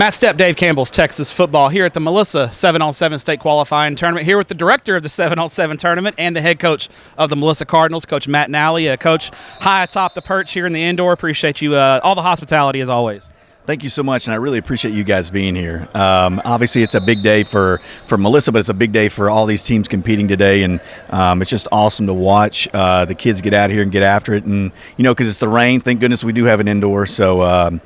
Matt Stepp, Dave Campbell's Texas football here at the Melissa 7-on-7 state qualifying tournament, here with the director of the 7-on-7 tournament and the head coach of the Melissa Cardinals, Coach Matt Nally. Coach, high atop the perch here in the indoor. Appreciate you, all the hospitality as always. Thank you so much, and I really appreciate you guys being here. Obviously, it's a big day for Melissa, but it's a big day for all these teams competing today, and it's just awesome to watch the kids get out here and get after it. And, you know, because it's the rain, thank goodness we do have an indoor, so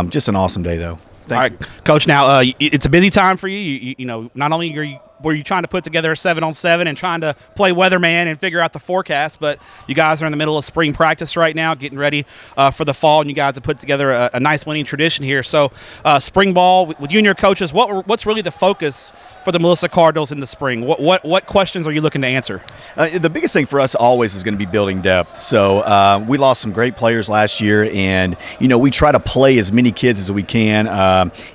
just an awesome day, though. All right, Coach, now it's a busy time for you. You know, not only were you trying to put together a 7-on-7 and trying to play weatherman and figure out the forecast, but you guys are in the middle of spring practice right now, getting ready for the fall, and you guys have put together a nice winning tradition here. So spring ball, with you and your coaches, what's really the focus for the Melissa Cardinals in the spring? What questions are you looking to answer? The biggest thing for us always is going to be building depth. So we lost some great players last year, and, you know, we try to play as many kids as we can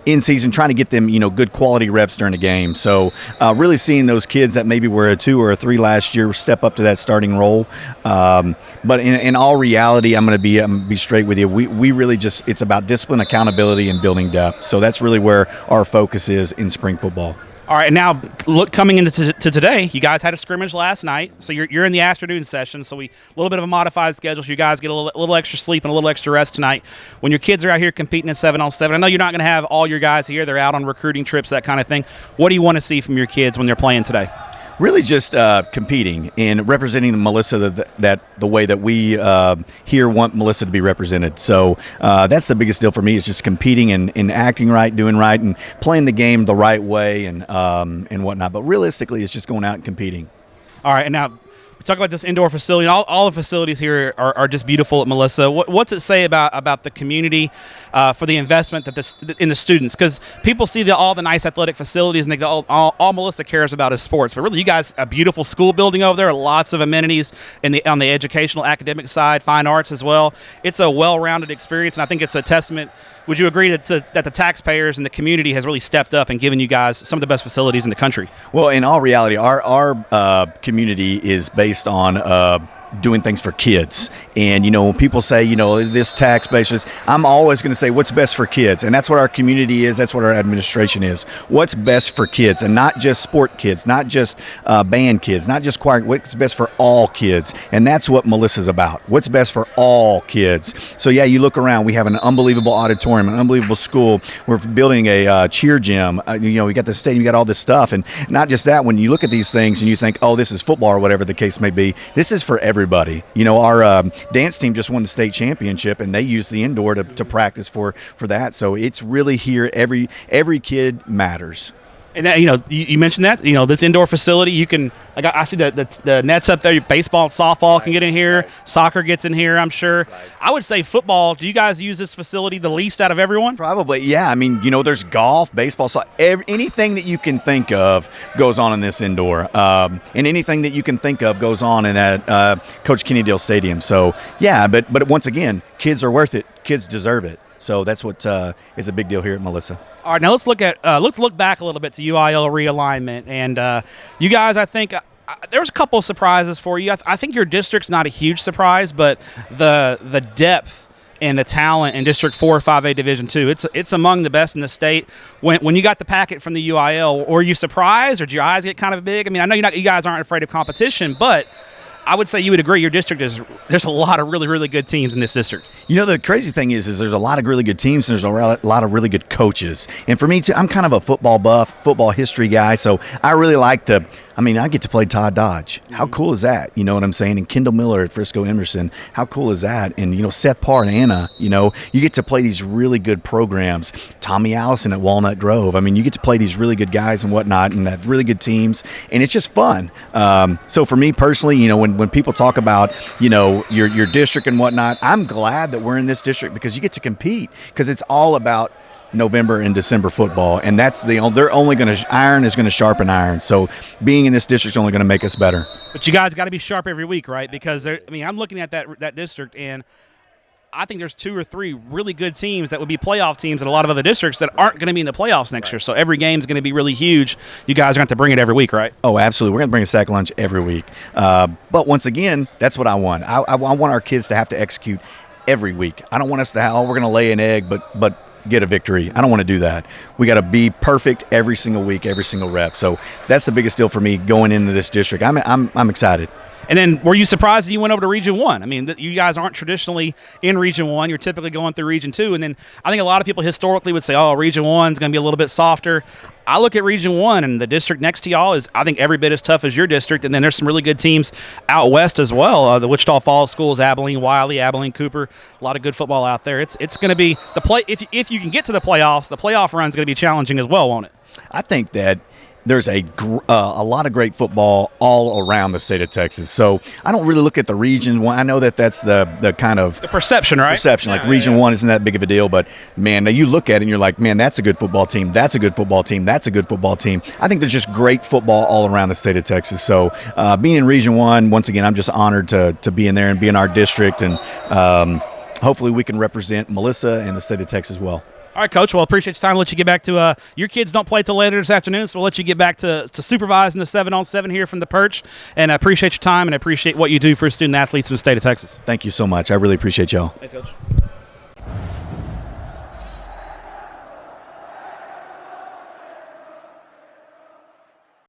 in season, trying to get them, you know, good quality reps during the game. So really seeing those kids that maybe were a 2 or a 3 last year step up to that starting role. But in all reality, I'm going to be straight with you. We really just, it's about discipline, accountability, and building depth. So that's really where our focus is in spring football. All right, and now coming into today, you guys had a scrimmage last night, so you're in the afternoon session, so a little bit of a modified schedule, so you guys get a little extra sleep and a little extra rest tonight. When your kids are out here competing in 7-on-7, I know you're not going to have all your guys here. They're out on recruiting trips, that kind of thing. What do you want to see from your kids when they're playing today? Really just competing and representing Melissa the way that we here want Melissa to be represented. So that's the biggest deal for me, is just competing and acting right, doing right, and playing the game the right way and whatnot. But realistically, it's just going out and competing. All right, and now we talk about this indoor facility. All the facilities here are just beautiful at Melissa. What's it say about the community for the investment in the students? Because people see all the nice athletic facilities and they go, all Melissa cares about is sports. But really, you guys, a beautiful school building over there, lots of amenities on the educational, academic side, fine arts as well. It's a well-rounded experience, and I think it's a testament. Would you agree that the taxpayers and the community has really stepped up and given you guys some of the best facilities in the country? Well, in all reality, our community is based on doing things for kids. And, you know, when people say, you know, this tax basis, I'm always going to say what's best for kids. And that's what our community is. That's what our administration is. What's best for kids, and not just sport kids, not just band kids, not just choir. What's best for all kids. And that's what Melissa's about. What's best for all kids. So, yeah, you look around. We have an unbelievable auditorium, an unbelievable school. We're building a cheer gym. You know, we got the stadium, we got all this stuff. And not just that, when you look at these things and you think, oh, this is football or whatever the case may be, this is for everybody. You know, our dance team just won the state championship, and they use the indoor to practice for that. So it's really here. Every kid matters. And that, you know, you mentioned that, you know, this indoor facility, you can, like, I see the nets up there. Baseball and softball can get in here. Soccer gets in here, I'm sure. I would say football. Do you guys use this facility the least out of everyone? Probably, yeah. I mean, you know, there's golf, baseball, anything that you can think of goes on in this indoor. And anything that you can think of goes on in that Coach Kenny Dale Stadium. So, yeah, but once again, kids are worth it. Kids deserve it. So that's what is a big deal here at Melissa. All right, now let's look back a little bit to UIL realignment, and you guys, I think there's a couple of surprises for you. I think your district's not a huge surprise, but the depth and the talent in District 4 or 5A Division II, it's among the best in the state. When you got the packet from the UIL, were you surprised, or did your eyes get kind of big? I mean, I know you guys aren't afraid of competition, but I would say you would agree your district there's a lot of really, really good teams in this district. You know, the crazy thing is there's a lot of really good teams, and there's a lot of really good coaches. And for me, too, I'm kind of a football buff, football history guy, so I really like I get to play Todd Dodge. How cool is that? You know what I'm saying? And Kendall Miller at Frisco Emerson. How cool is that? And, you know, Seth Parr and Anna, you know, you get to play these really good programs. Tommy Allison at Walnut Grove. I mean, you get to play these really good guys and whatnot, and have really good teams, and it's just fun. So for me personally, you know, when people talk about, you know, your district and whatnot, I'm glad that we're in this district, because you get to compete, because it's all about November and December football, and that's they're only going to iron is going to sharpen iron. So being in this district is only going to make us better. But you guys got to be sharp every week, right? Because I'm looking at that district, and I think there's 2 or 3 really good teams that would be playoff teams in a lot of other districts that aren't going to be in the playoffs next year. So every game is going to be really huge. You guys are going to have to bring it every week, right? Oh, absolutely. We're going to bring a sack lunch every week. But once again, that's what I want. I want our kids to have to execute every week. I don't want us to we're going to lay an egg, but get a victory. I don't want to do that. We got to be perfect every single week, every single rep. So that's the biggest deal for me going into this district. I'm excited. And then were you surprised that you went over to Region 1? I mean, you guys aren't traditionally in Region 1. You're typically going through Region 2. And then I think a lot of people historically would say, oh, Region 1 is going to be a little bit softer. I look at Region 1, and the district next to y'all is, I think, every bit as tough as your district. And then there's some really good teams out west as well. The Wichita Falls schools, Abilene, Wiley, Abilene, Cooper. A lot of good football out there. It's going to be the play. If you can get to the playoffs, the playoff run is going to be challenging as well, won't it? I think that there's a lot of great football all around the state of Texas. So I don't really look at the Region 1. I know that that's the kind of the perception, right? Perception. Like Region 1 isn't that big of a deal, but man, now you look at it and you're like, man, that's a good football team. That's a good football team. That's a good football team. I think there's just great football all around the state of Texas. So being in Region 1, once again, I'm just honored to be in there and be in our district, and hopefully we can represent Melissa and the state of Texas well. All right, Coach. Well, appreciate your time. Let you get back to your kids don't play till later this afternoon, so we'll let you get back to supervising the 7-on-7 here from the perch. And I appreciate your time, and I appreciate what you do for student athletes in the state of Texas. Thank you so much. I really appreciate y'all. Thanks, Coach.